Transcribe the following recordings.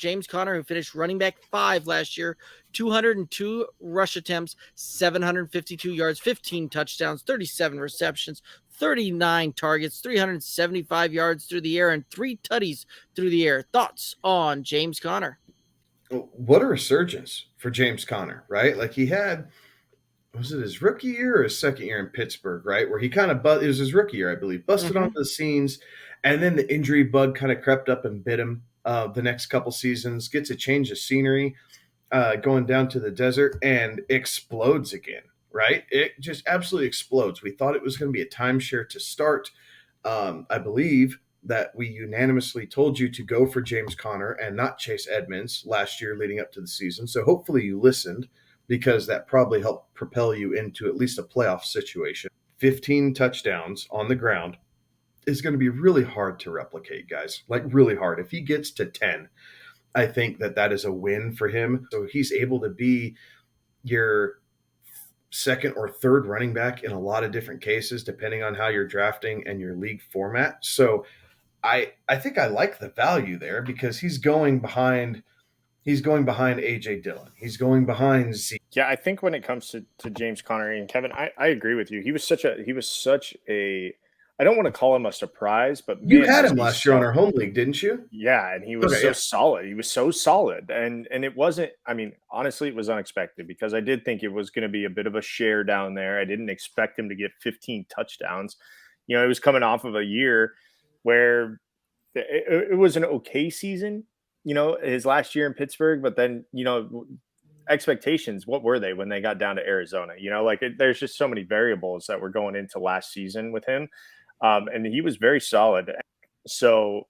James Conner, who finished running back 5 last year, 202 rush attempts, 752 yards, 15 touchdowns, 37 receptions, 39 targets, 375 yards through the air, and 3 tutties through the air. Thoughts on James Conner? What a resurgence for James Conner, right? Like he had, was it his rookie year or his second year in Pittsburgh, right? Where he kind of, it was his rookie year, I believe, busted onto the scenes. And then the injury bug kind of crept up and bit him the next couple seasons, gets a change of scenery, going down to the desert and explodes again, right? It just absolutely explodes. We thought it was going to be a timeshare to start. I believe that we unanimously told you to go for James Conner and not Chase Edmonds last year leading up to the season. So hopefully you listened because that probably helped propel you into at least a playoff situation. 15 touchdowns on the ground is going to be really hard to replicate, guys. Like really hard. If he gets to 10, I think that is a win for him. So he's able to be your second or third running back in a lot of different cases, depending on how you're drafting and your league format. So I think I like the value there because he's going behind AJ Dillon. He's going behind Zeke. Yeah, I think when it comes to James Conner and Kevin, I agree with you. He was such a I don't want to call him a surprise, but you had him last year on our home league, didn't you? Yeah, and he was solid. He was so solid. And it wasn't, I mean, honestly, it was unexpected because I did think it was going to be a bit of a share down there. I didn't expect him to get 15 touchdowns. You know, it was coming off of a year where it was an okay season, you know, his last year in Pittsburgh, but then, you know, expectations, what were they when they got down to Arizona? You know, like there's just so many variables that were going into last season with him. And he was very solid. So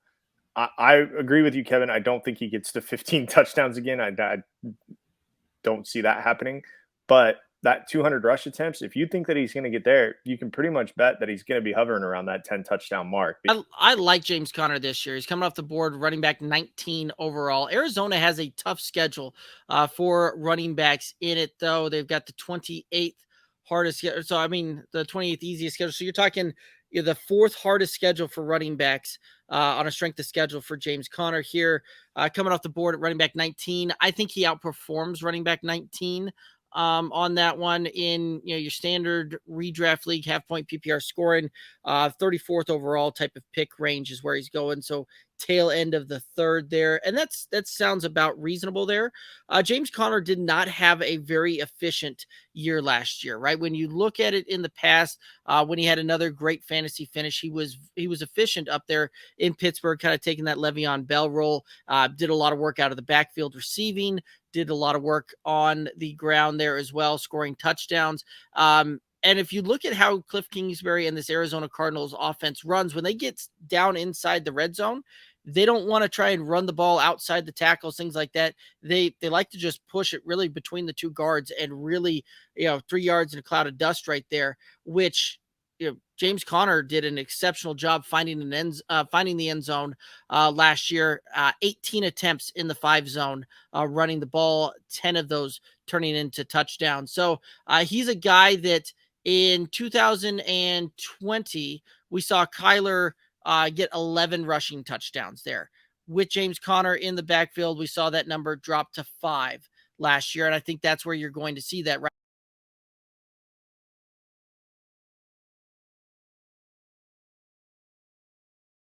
I agree with you, Kevin. I don't think he gets to 15 touchdowns again. I don't see that happening. But that 200 rush attempts, if you think that he's going to get there, you can pretty much bet that he's going to be hovering around that 10 touchdown mark. I like James Conner this year. He's coming off the board, running back 19 overall. Arizona has a tough schedule for running backs in it, though. They've got the 28th hardest. So, I mean, the 28th easiest schedule. So you're talking the 4th hardest schedule for running backs on a strength of schedule for James Conner here. Coming off the board at running back 19. I think he outperforms running back 19 on that one in your standard redraft league, half point PPR scoring, 34th overall type of pick range is where he's going. So tail end of the 3rd there. And that sounds about reasonable there. James Conner did not have a very efficient year last year, right? When you look at it in the past, when he had another great fantasy finish, he was efficient up there in Pittsburgh, kind of taking that Le'Veon Bell role, did a lot of work out of the backfield receiving, did a lot of work on the ground there as well, scoring touchdowns. And if you look at how Cliff Kingsbury and this Arizona Cardinals offense runs, when they get down inside the red zone, they don't want to try and run the ball outside the tackles, things like that. They like to just push it really between the two guards and really, 3 yards in a cloud of dust right there, which James Conner did an exceptional job finding the end zone last year. 18 attempts in the 5 zone, running the ball, 10 of those turning into touchdowns. So he's a guy that in 2020 we saw Kyler get 11 rushing touchdowns there. With James Conner in the backfield, we saw that number drop to 5 last year, and I think that's where you're going to see that. Right